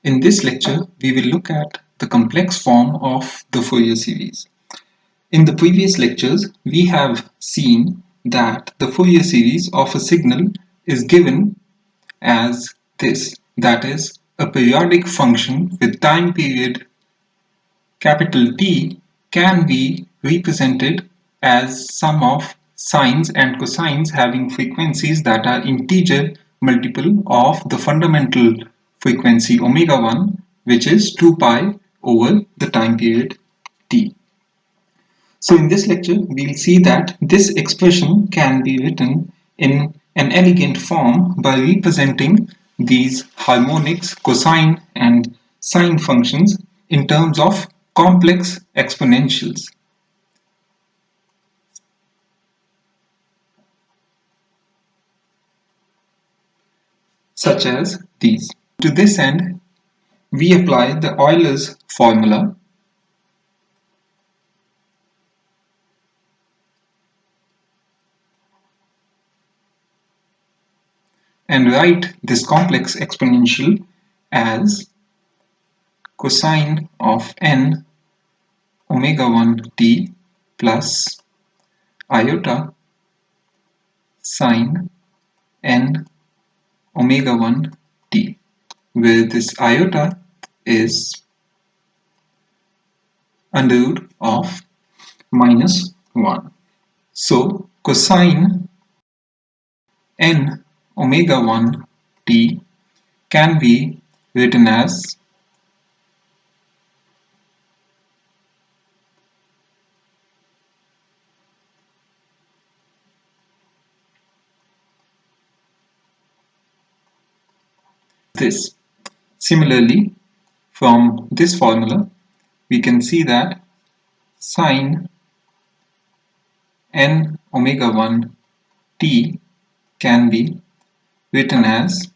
In this lecture, we will look at the complex form of the Fourier series. In the previous lectures, we have seen that the Fourier series of a signal is given as this, that is, a periodic function with time period capital T can be represented as sum of sines and cosines having frequencies that are integer multiple of the fundamental frequency omega 1, which is 2 pi over the time period T. So in this lecture, we'll see that this expression can be written in an elegant form by representing these harmonics, cosine and sine functions in terms of complex exponentials. Such as these. To this end, we apply the Euler's formula and write this complex exponential as cosine of n omega 1 t plus iota sine n omega 1 t, where this iota is under root of minus 1. So cosine n omega 1 t can be written as this. Similarly, from this formula, we can see that sine n omega 1 t can be written as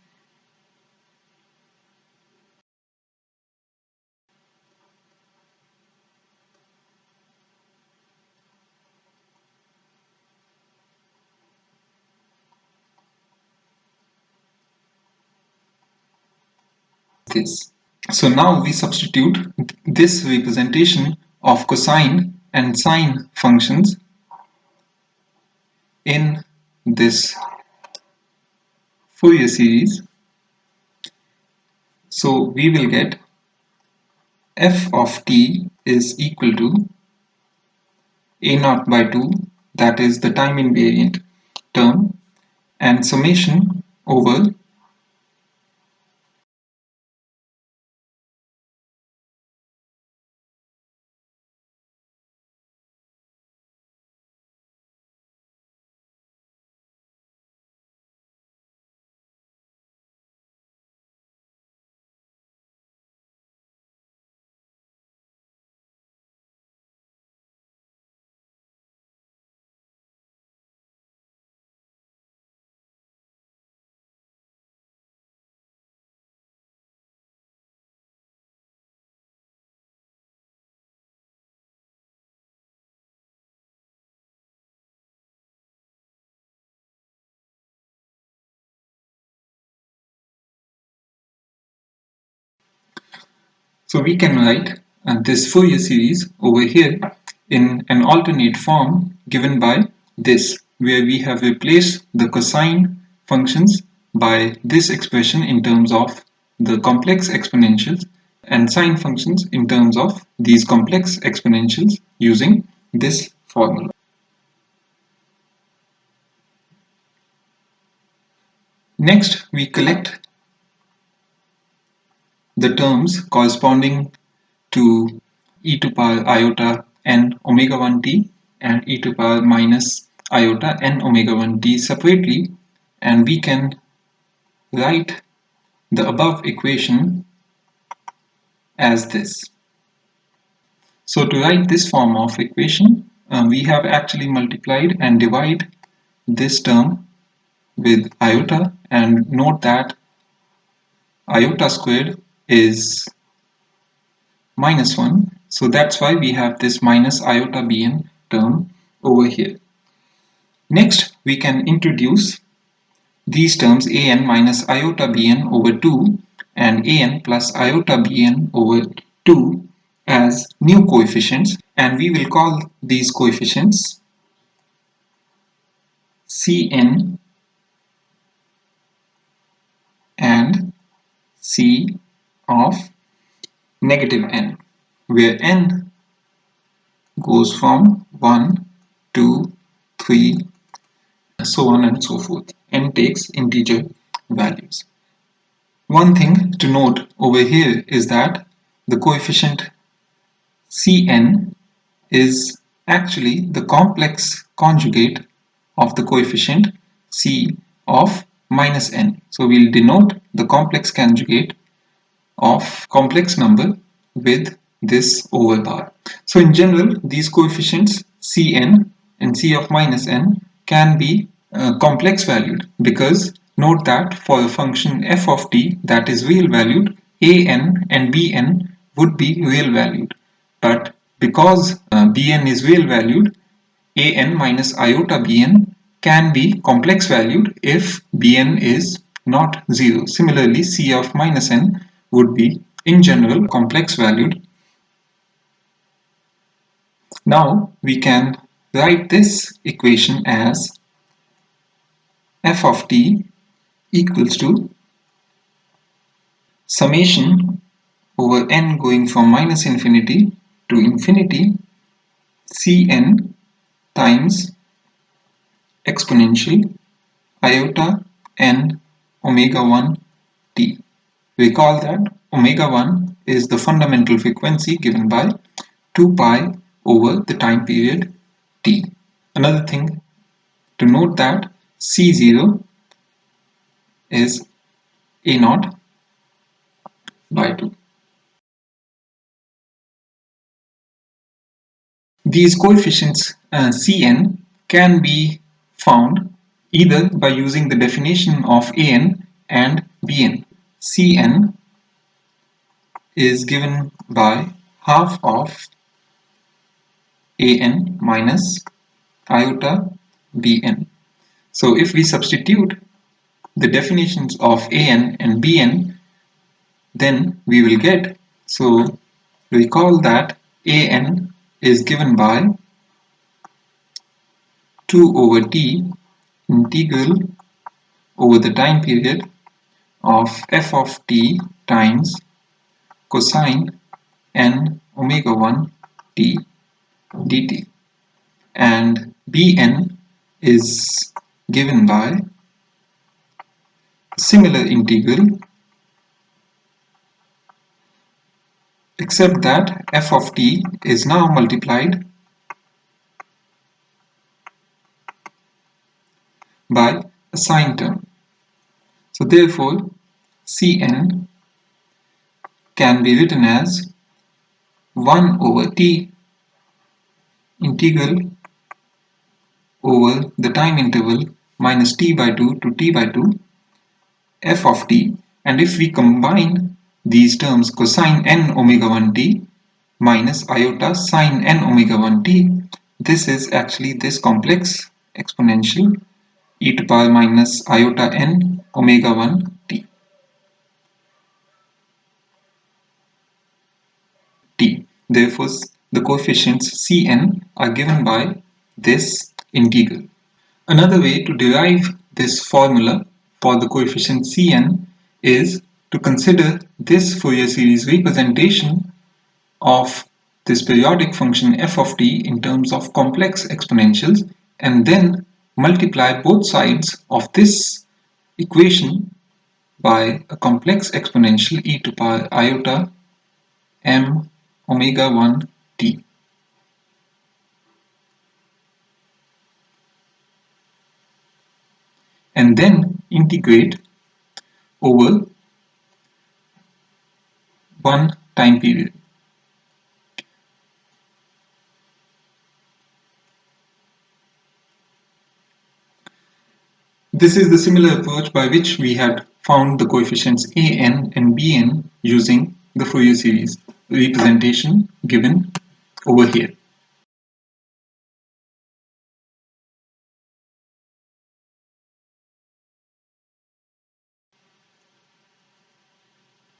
this. So now we substitute this representation of cosine and sine functions in this Fourier series. So we will get f of t is equal to a naught by 2, that is the time invariant term, and summation over So we can write this Fourier series over here in an alternate form given by this, where we have replaced the cosine functions by this expression in terms of the complex exponentials and sine functions in terms of these complex exponentials using this formula. Next, we collect the terms corresponding to e to power iota n omega 1 t and e to power minus iota n omega 1 t separately, and we can write the above equation as this. So to write this form of equation, we have actually multiplied and divide this term with iota, and note that iota squared is minus 1, so that's why we have this minus iota bn term over here. Next, we can introduce these terms an minus iota bn over 2 and an plus iota bn over 2 as new coefficients, and we will call these coefficients Cn and C of negative n, where n goes from 1, 2, 3, so on and so forth. N takes integer values. One thing to note over here is that the coefficient Cn is actually the complex conjugate of the coefficient C of minus n. So we'll denote the complex conjugate of complex number with this over bar. So in general, these coefficients Cn and C of minus n can be complex valued, because note that for a function f of t that is real valued, an and bn would be real valued. But because bn is real valued, an minus iota bn can be complex valued if bn is not 0. Similarly, c of minus n would be in general complex valued. Now we can write this equation as f of t equals to summation over n going from minus infinity to infinity Cn times exponential iota n omega 1 t. Recall that omega 1 is the fundamental frequency given by 2 pi over the time period t. Another thing to note that C0 is A0 by 2. These coefficients Cn can be found either by using the definition of An and Bn. Cn is given by half of An minus iota Bn. So if we substitute the definitions of An and Bn, then we will get, so recall that An is given by 2 over t integral over the time period of f of t times cosine n omega 1 t dt, and bn is given by similar integral, except that f of t is now multiplied by a sine term. So therefore Cn can be written as 1 over t integral over the time interval minus t by 2 to t by 2 f of t, and if we combine these terms cosine n omega 1 t minus iota sine n omega 1 t, this is actually this complex exponential e to power minus iota n omega 1 t. Therefore, the coefficients Cn are given by this integral. Another way to derive this formula for the coefficient Cn is to consider this Fourier series representation of this periodic function f of t in terms of complex exponentials, and then multiply both sides of this equation by a complex exponential e to power iota m omega 1 t. And then integrate over one time period. This is the similar approach by which we had found the coefficients an and bn using the Fourier series representation given over here.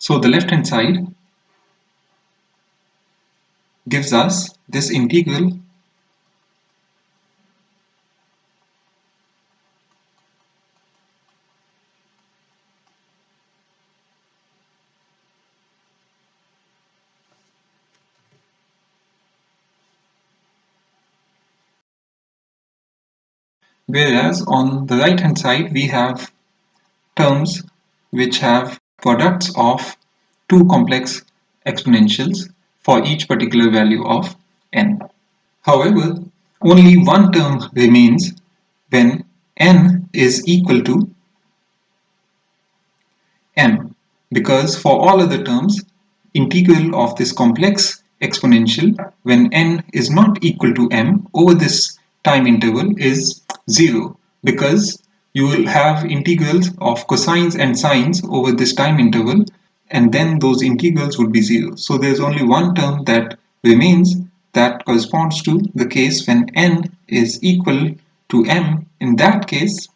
So the left hand side gives us this integral whereas on the right hand side we have terms which have products of two complex exponentials for each particular value of n. However, only one term remains when n is equal to m, because for all other terms, integral of this complex exponential when n is not equal to m over this time interval is 0, because you will have integrals of cosines and sines over this time interval, and then those integrals would be 0. So there's only one term that remains that corresponds to the case when n is equal to m. In that case,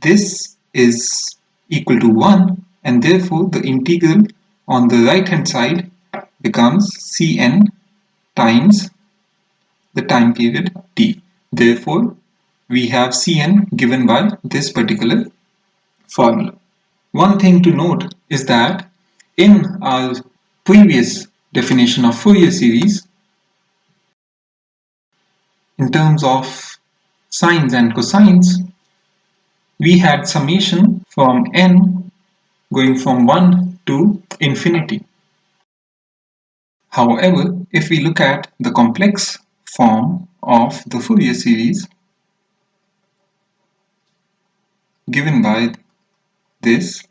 this is equal to 1, and therefore the integral on the right hand side becomes Cn times the time period t. Therefore, we have Cn given by this particular formula. One thing to note is that in our previous definition of Fourier series, in terms of sines and cosines, we had summation from n going from 1 to infinity. However, if we look at the complex form of the Fourier series given by this,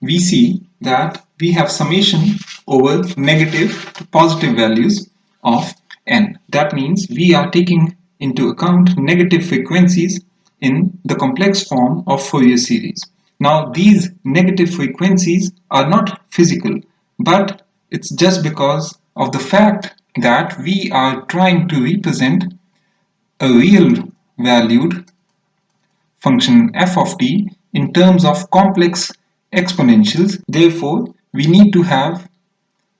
we see that we have summation over negative to positive values of n. That means we are taking into account negative frequencies in the complex form of Fourier series. Now these negative frequencies are not physical, but it's just because of the fact that we are trying to represent a real valued function f of t in terms of complex exponentials. Therefore, we need to have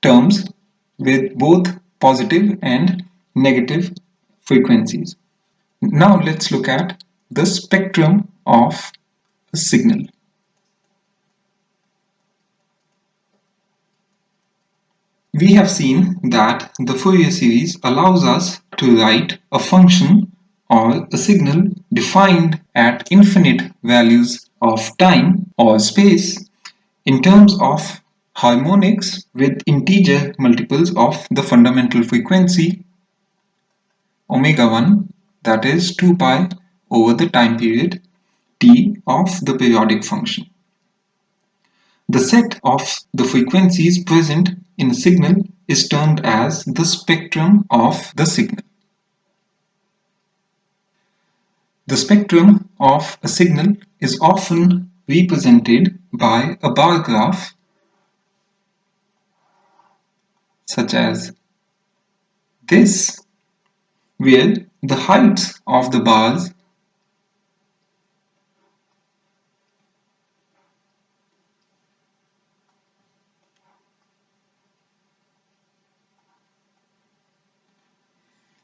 terms with both positive and negative frequencies. Now let's look at the spectrum of a signal. We have seen that the Fourier series allows us to write a function or a signal defined at infinite values of time or space in terms of harmonics with integer multiples of the fundamental frequency omega 1, that is 2 pi over the time period t of the periodic function. The set of the frequencies present in a signal is termed as the spectrum of the signal. The spectrum of a signal is often represented by a bar graph such as this, where the heights of the bars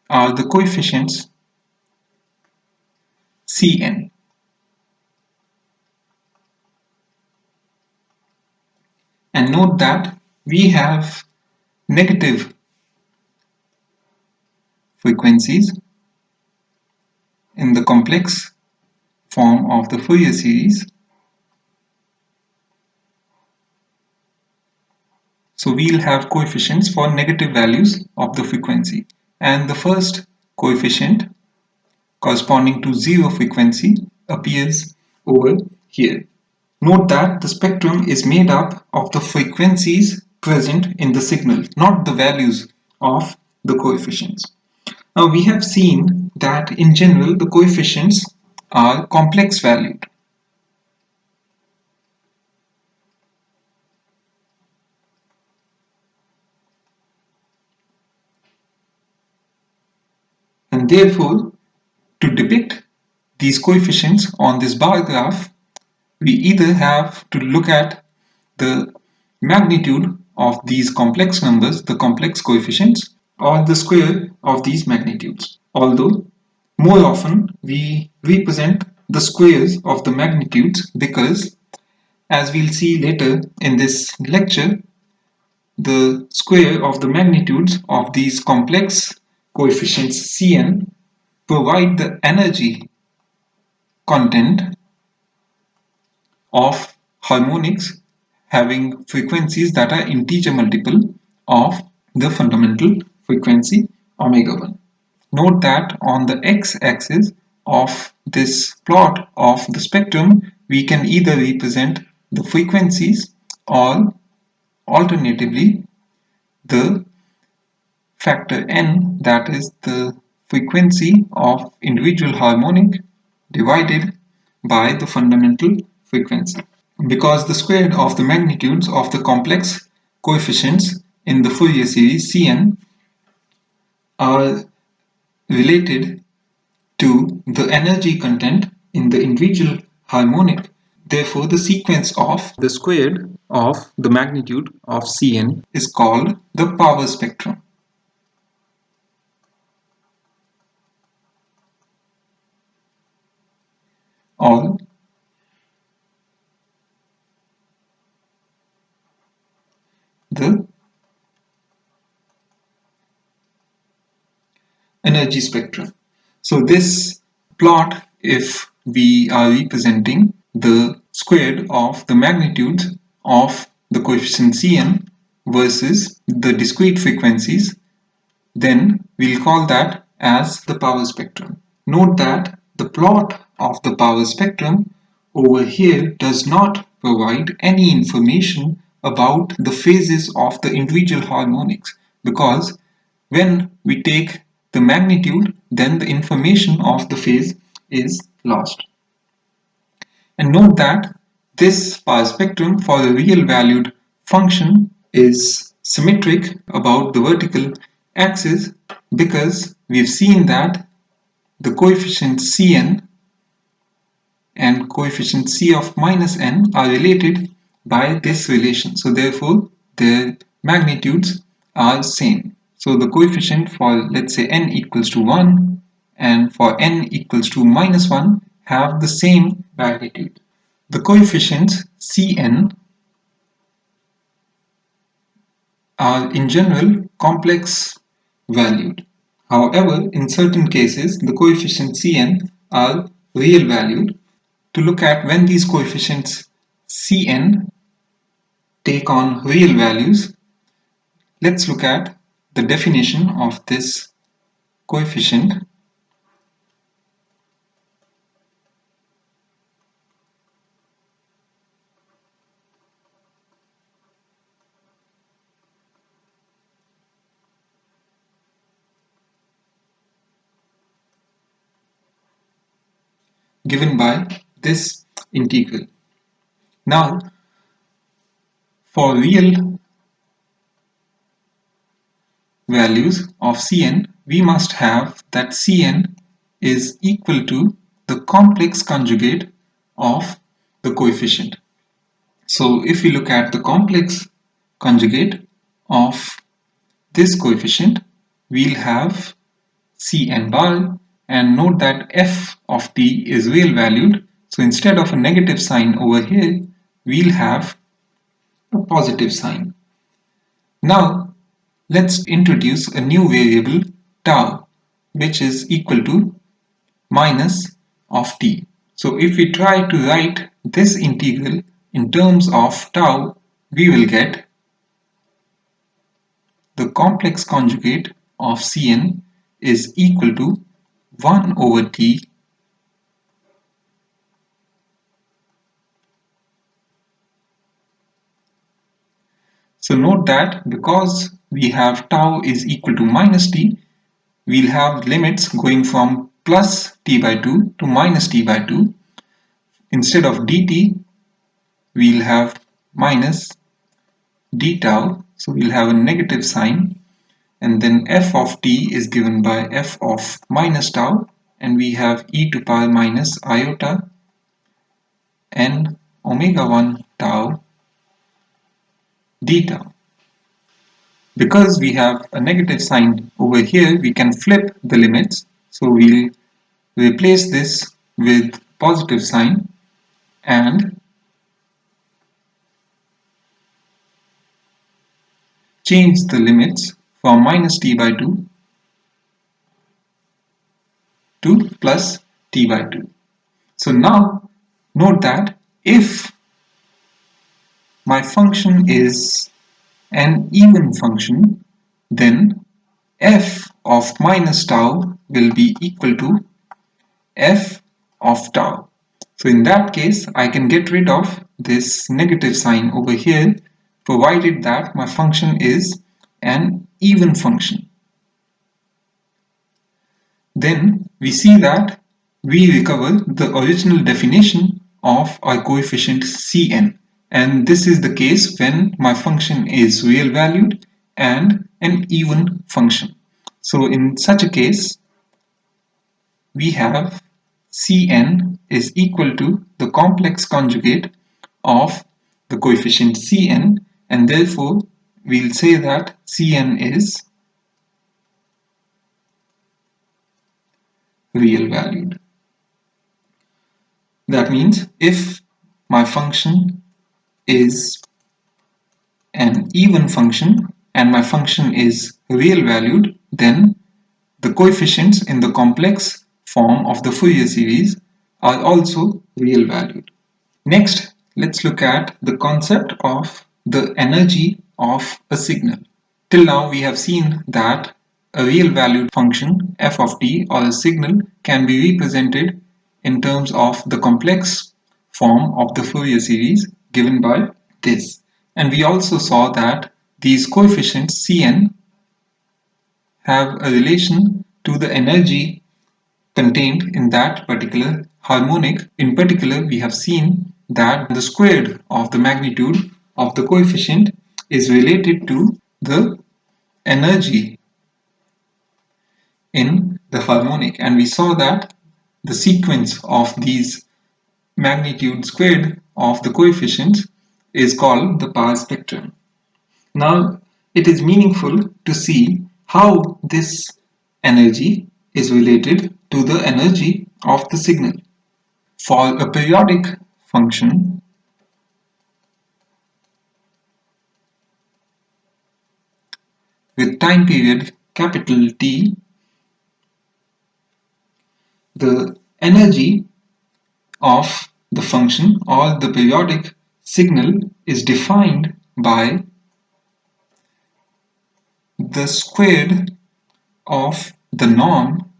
are the coefficients Cn. And note that we have negative frequencies in the complex form of the Fourier series. So we'll have coefficients for negative values of the frequency. And the first coefficient corresponding to 0 frequency appears over here. Note that the spectrum is made up of the frequencies present in the signal, not the values of the coefficients. Now we have seen that in general the coefficients are complex valued. And therefore, to depict these coefficients on this bar graph, we either have to look at the magnitude of these complex numbers, the complex coefficients, or the square of these magnitudes. Although more often we represent the squares of the magnitudes because, as we'll see later in this lecture, the square of the magnitudes of these complex coefficients Cn provide the energy content of harmonics having frequencies that are integer multiple of the fundamental frequency omega 1. Note that on the x-axis of this plot of the spectrum, we can either represent the frequencies or alternatively the factor n, that is the frequency of individual harmonic divided by the fundamental frequency. Because the square of the magnitudes of the complex coefficients in the Fourier series Cn are related to the energy content in the individual harmonic. Therefore, the sequence of the squared of the magnitude of Cn is called the power spectrum. Or the energy spectrum. So this plot, if we are representing the squared of the magnitudes of the coefficient Cn versus the discrete frequencies, then we'll call that as the power spectrum. Note that the plot of the power spectrum over here does not provide any information about the phases of the individual harmonics, because when we take the magnitude, then the information of the phase is lost. And note that this power spectrum for a real valued function is symmetric about the vertical axis because we've seen that the coefficient Cn and coefficient C of minus n are related by this relation. So therefore their magnitudes are same. So the coefficient for, let's say, n equals to 1 and for n equals to minus 1 have the same magnitude. The coefficients Cn are in general complex valued. However, in certain cases, the coefficients Cn are real valued. To look at when these coefficients Cn take on real values, let's look at the definition of this coefficient. Given by this integral. Now, for real values of Cn, we must have that Cn is equal to the complex conjugate of the coefficient. So if we look at the complex conjugate of this coefficient, we'll have Cn bar, and note that f of t is real valued. So instead of a negative sign over here, we'll have a positive sign. Now let's introduce a new variable tau, which is equal to minus of t. So if we try to write this integral in terms of tau, we will get the complex conjugate of Cn is equal to 1 over t So note that because we have tau is equal to minus t, we'll have limits going from plus t by 2 to minus t by 2. Instead of dt, we'll have minus d tau, so we'll have a negative sign, and then f of t is given by f of minus tau, and we have e to power minus iota n omega 1 tau d tau. Because we have a negative sign over here, we can flip the limits. So we'll replace this with positive sign and change the limits from minus t by 2 to plus t by 2. So now note that if my function is an even function, then f of minus tau will be equal to f of tau. So in that case, I can get rid of this negative sign over here, provided that my function is an even function. Then we see that we recover the original definition of our coefficient Cn, and this is the case when my function is real valued and an even function. So in such a case, we have Cn is equal to the complex conjugate of the coefficient Cn, and therefore we'll say that Cn is real valued. That means if my function is an even function and my function is real valued, then the coefficients in the complex form of the Fourier series are also real valued. Next, let's look at the concept of the energy of a signal. Till now, we have seen that a real valued function f of t or a signal can be represented in terms of the complex form of the Fourier series given by this. And we also saw that these coefficients Cn have a relation to the energy contained in that particular harmonic. In particular, we have seen that the squared of the magnitude of the coefficient is related to the energy in the harmonic, and we saw that the sequence of these magnitude squared of the coefficients is called the power spectrum. Now it is meaningful to see how this energy is related to the energy of the signal. For a periodic function, with time period capital T, the energy of the function or the periodic signal is defined by the squared of the norm,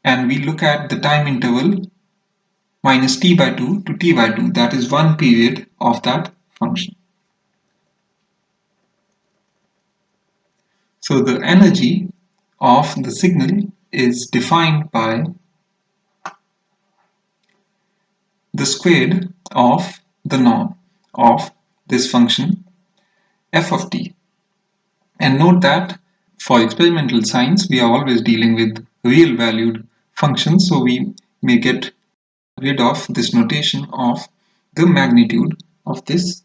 and we look at the time interval minus t by 2 to t by 2, that is one period of that function. So the energy of the signal is defined by the squared of the norm of this function f of t. And note that for experimental science, we are always dealing with real valued functions, so we may get rid of this notation of the magnitude of this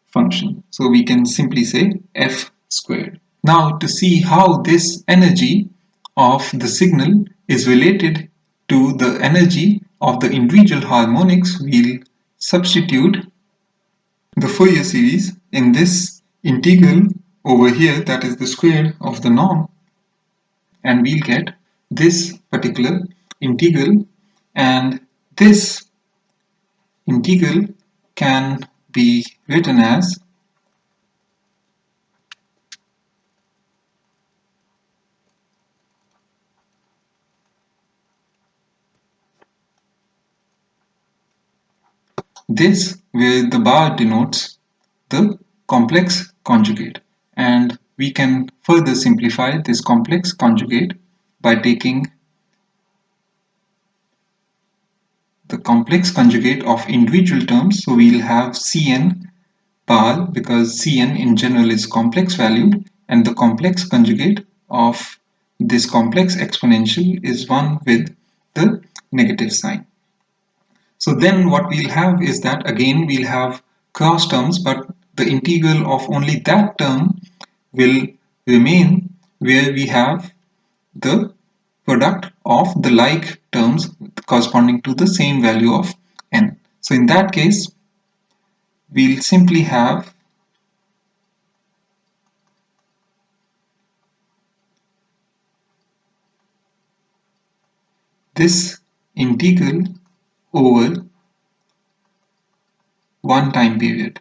function. So we can simply say f squared. Now to see how this energy of the signal is related to the energy of the individual harmonics, we'll substitute the Fourier series in this integral over here, that is the square of the norm, and we'll get this particular integral, and this integral can be written as this, where the bar denotes the complex conjugate, and we can further simplify this complex conjugate by taking the complex conjugate of individual terms. So we'll have Cn bar, because Cn in general is complex valued, and the complex conjugate of this complex exponential is one with the negative sign. So then what we'll have is that again we'll have cross terms, but the integral of only that term will remain where we have the product of the like terms corresponding to the same value of n. So in that case, we'll simply have this integral over one time period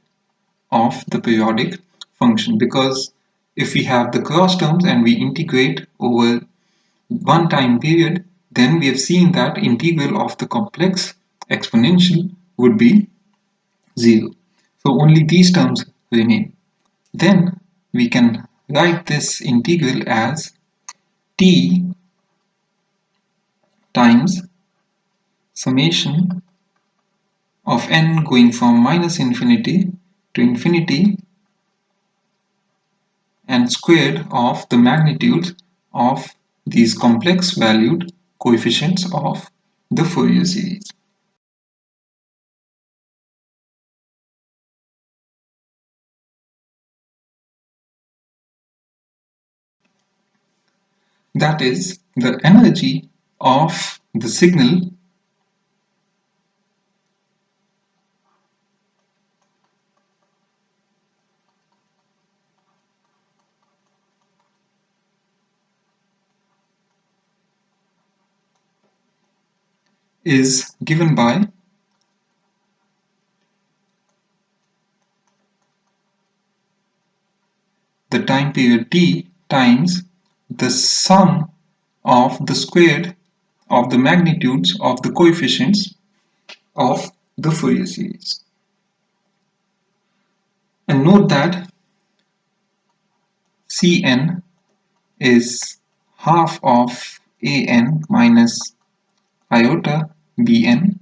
of the periodic function, because if we have the cross terms and we integrate over one time period, then we have seen that integral of the complex exponential would be 0. So only these terms remain. Then we can write this integral as t times summation of n going from minus infinity to infinity and squared of the magnitudes of these complex valued coefficients of the Fourier series. That is, the energy of the signal is given by the time period t times the sum of the squared of the magnitudes of the coefficients of the Fourier series. And note that Cn is half of an minus iota bn,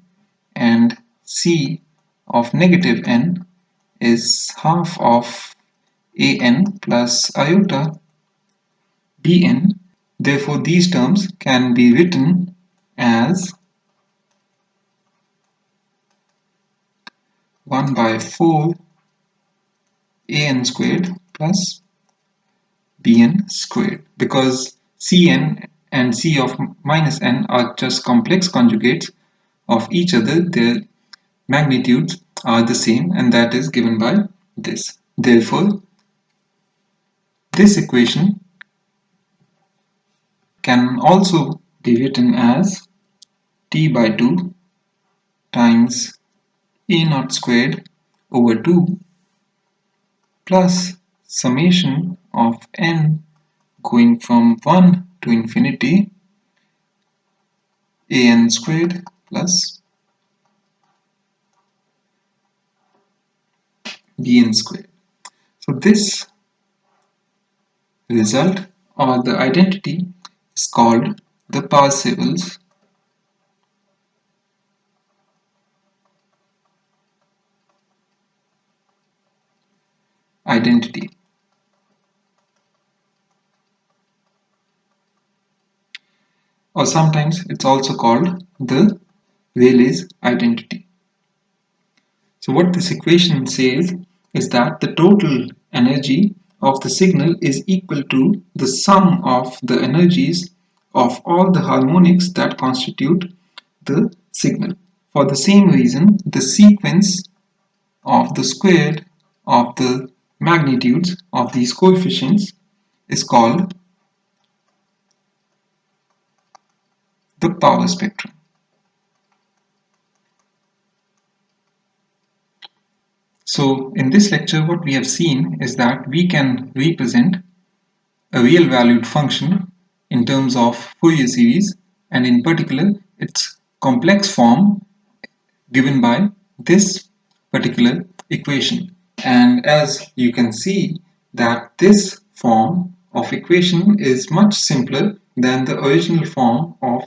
and C of negative n is half of an plus iota bn. Therefore, these terms can be written as 1 by 4 an squared plus bn squared, because Cn and C of minus n are just complex conjugates of each other. Their magnitudes are the same, and that is given by this. Therefore, this equation can also be written as t by 2 times a naught squared over 2 plus summation of n going from 1 to infinity an squared plus bn squared. So this result or the identity is called the Parseval's identity, or sometimes it's also called the Rayleigh's identity. So what this equation says is that the total energy of the signal is equal to the sum of the energies of all the harmonics that constitute the signal. For the same reason, the sequence of the squared of the magnitudes of these coefficients is called the power spectrum. So in this lecture, what we have seen is that we can represent a real valued function in terms of Fourier series, and in particular its complex form given by this particular equation. And as you can see that this form of equation is much simpler than the original form of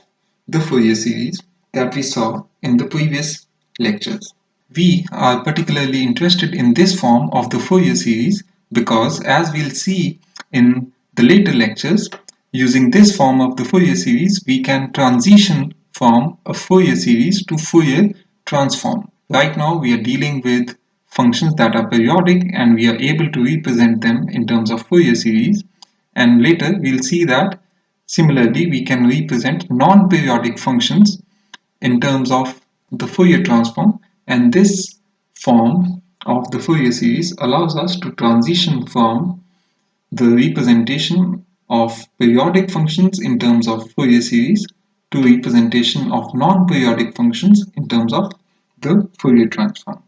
the Fourier series that we saw in the previous lectures. We are particularly interested in this form of the Fourier series because, as we'll see in the later lectures, using this form of the Fourier series, we can transition from a Fourier series to Fourier transform. Right now we are dealing with functions that are periodic and we are able to represent them in terms of Fourier series, and later we'll see that similarly we can represent non-periodic functions in terms of the Fourier transform, and this form of the Fourier series allows us to transition from the representation of periodic functions in terms of Fourier series to representation of non-periodic functions in terms of the Fourier transform.